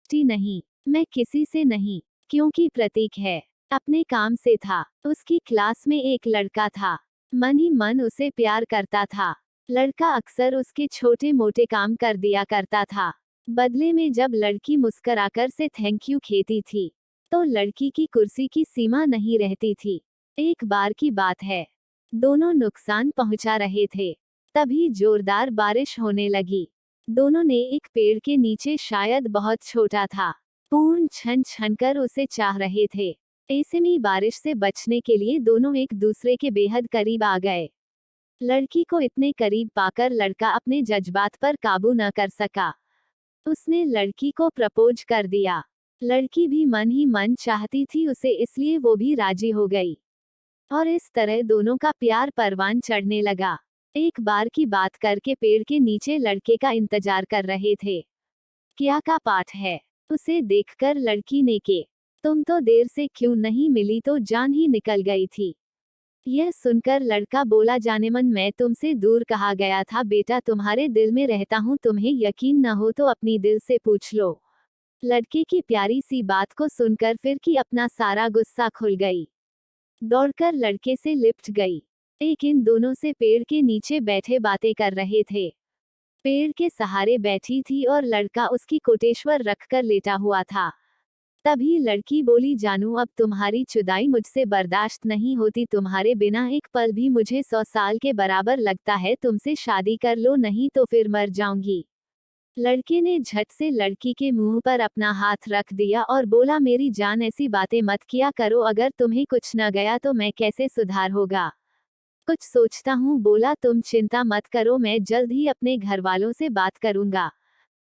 छुट्टी नहीं, मैं किसी से नहीं, क्योंकि प्रतीक है, अपने काम से था। उसकी क्लास में एक लड़का था, मन ही मन उसे प्यार करता था। लड़का अक्सर उसके छोटे मोटे काम कर दिया करता था। बदले में जब लड़की मुस्कुराकर से थैंक यू कहती थी, तो लड़की की कुर्सी की सीमा नहीं रहती थी। एक बार की बात है, दोनों नुकसान पहुंचा रहे थे, तभी जोरदार बारिश होने लगी। दोनों ने एक पेड़ के नीचे, शायद बहुत छोटा था, पूर्ण छन छन कर उसे चाह रहे थे। ऐसे में बारिश से बचने के लिए दोनों एक दूसरे के बेहद करीब आ गए। लड़की को इतने करीब पाकर लड़का अपने जज्बात पर काबू न कर सका। उसने लड़की को प्रपोज कर दिया। लड़की भी मन ही मन चाहती थी उसे, इसलिए वो भी राजी हो गई। और इस तरह दोनों का प्यार परवान चढ़ने लगा। एक बार की बात करके पेड़ के नीचे लड़के का इंतजार कर रहे थे। क्या का पाठ है, उसे देखकर लड़की ने के, तुम तो देर से क्यों नहीं मिली, तो जान ही निकल गई थी। यह सुनकर लड़का बोला, जाने मन मैं तुमसे दूर कहा गया था बेटा, तुम्हारे दिल में रहता हूँ, तुम्हें यकीन न हो तो अपनी दिल से पूछ लो। लड़के की प्यारी सी बात को सुनकर फिर की अपना सारा गुस्सा खुल गई। दौड़कर लड़के से लिपट गई। एक इन दोनों से पेड़ के नीचे बैठे बातें कर रहे थे। पेड़ के सहारे बैठी थी और लड़का उसकी कोटेश्वर रखकर लेटा हुआ था। तभी लड़की बोली, जानू अब तुम्हारी जुदाई मुझसे बर्दाश्त नहीं होती, तुम्हारे बिना एक पल भी मुझे 100 साल के बराबर लगता है, तुमसे शादी कर लो, नहीं तो फिर मर जाऊंगी। लड़के ने झट से लड़की के मुंह पर अपना हाथ रख दिया और बोला, मेरी जान ऐसी बातें मत किया करो, अगर तुम्हें कुछ न गया तो मैं कैसे सुधार होगा, कुछ सोचता हूँ। बोला, तुम चिंता मत करो, मैं जल्द ही अपने घर वालों से बात करूंगा।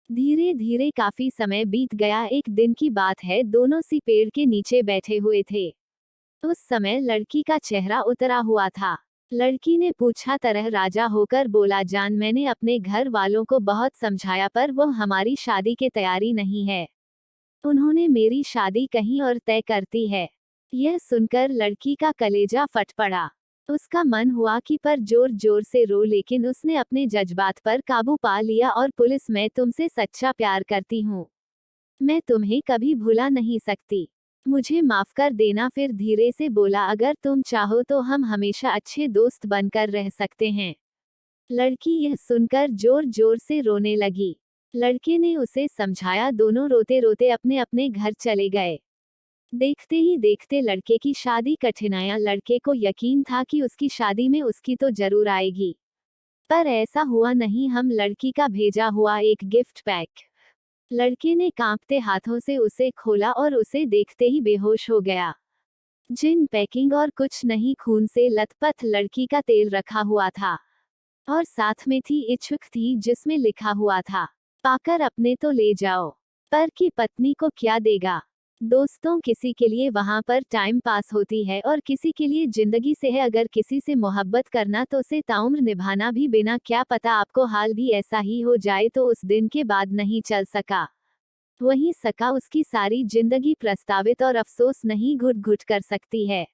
धीरे धीरे काफी समय बीत गया। एक दिन की बात है, दोनों सी पेड़ के नीचे बैठे हुए थे। उस समय लड़की का चेहरा उतरा हुआ था। लड़की ने पूछा तरह राजा होकर बोला, जान मैंने अपने घर वालों को बहुत समझाया पर वो हमारी शादी की तैयारी नहीं है, उन्होंने मेरी शादी कहीं और तय करती है। यह सुनकर लड़की का कलेजा फट पड़ा। उसका मन हुआ कि पर जोर जोर से रो, लेकिन उसने अपने जज्बात पर काबू पा लिया और पुलिस, मैं तुमसे सच्चा प्यार करती हूँ, मैं तुम्हें कभी भुला नहीं सकती, मुझे माफ कर देना। फिर धीरे से बोला, अगर तुम चाहो तो हम हमेशा अच्छे दोस्त बनकर रह सकते हैं। लड़की यह सुनकर जोर जोर से रोने लगी। लड़के ने उसे समझाया, दोनों रोते रोते अपने अपने घर चले गए। देखते ही देखते लड़के की शादी कठिन आया। लड़के को यकीन था कि उसकी शादी में उसकी तो जरूर आएगी, पर ऐसा हुआ नहीं। हम लड़की का भेजा हुआ एक गिफ्ट पैक। लड़के ने कांपते हाथों से उसे खोला और उसे देखते ही बेहोश हो गया। जिन पैकिंग और कुछ नहीं, खून से लथपथ लड़की का तेल रखा हुआ था और साथ में थी इच्छुक थी जिसमें लिखा हुआ था, पाकर अपने तो ले जाओ, पर की पत्नी को क्या देगा। दोस्तों, किसी के लिए वहां पर टाइम पास होती है और किसी के लिए जिंदगी से है। अगर किसी से मोहब्बत करना तो उसे ताउम्र निभाना भी, बिना क्या पता आपको हाल भी ऐसा ही हो जाए। तो उस दिन के बाद नहीं चल सका, वहीं सका उसकी सारी जिंदगी प्रस्तावित, और अफसोस नहीं घुट घुट कर सकती है।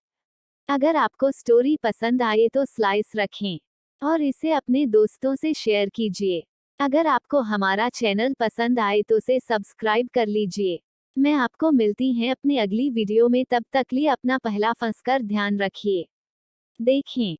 अगर आपको स्टोरी पसंद आए तो स्लाइस रखें और इसे अपने दोस्तों से शेयर कीजिए। अगर आपको हमारा चैनल पसंद आए तो उसे सब्सक्राइब कर लीजिए। मैं आपको मिलती हैं अपनी अगली वीडियो में, तब तक लिए अपना पहला फंसकर ध्यान रखिए। देखें।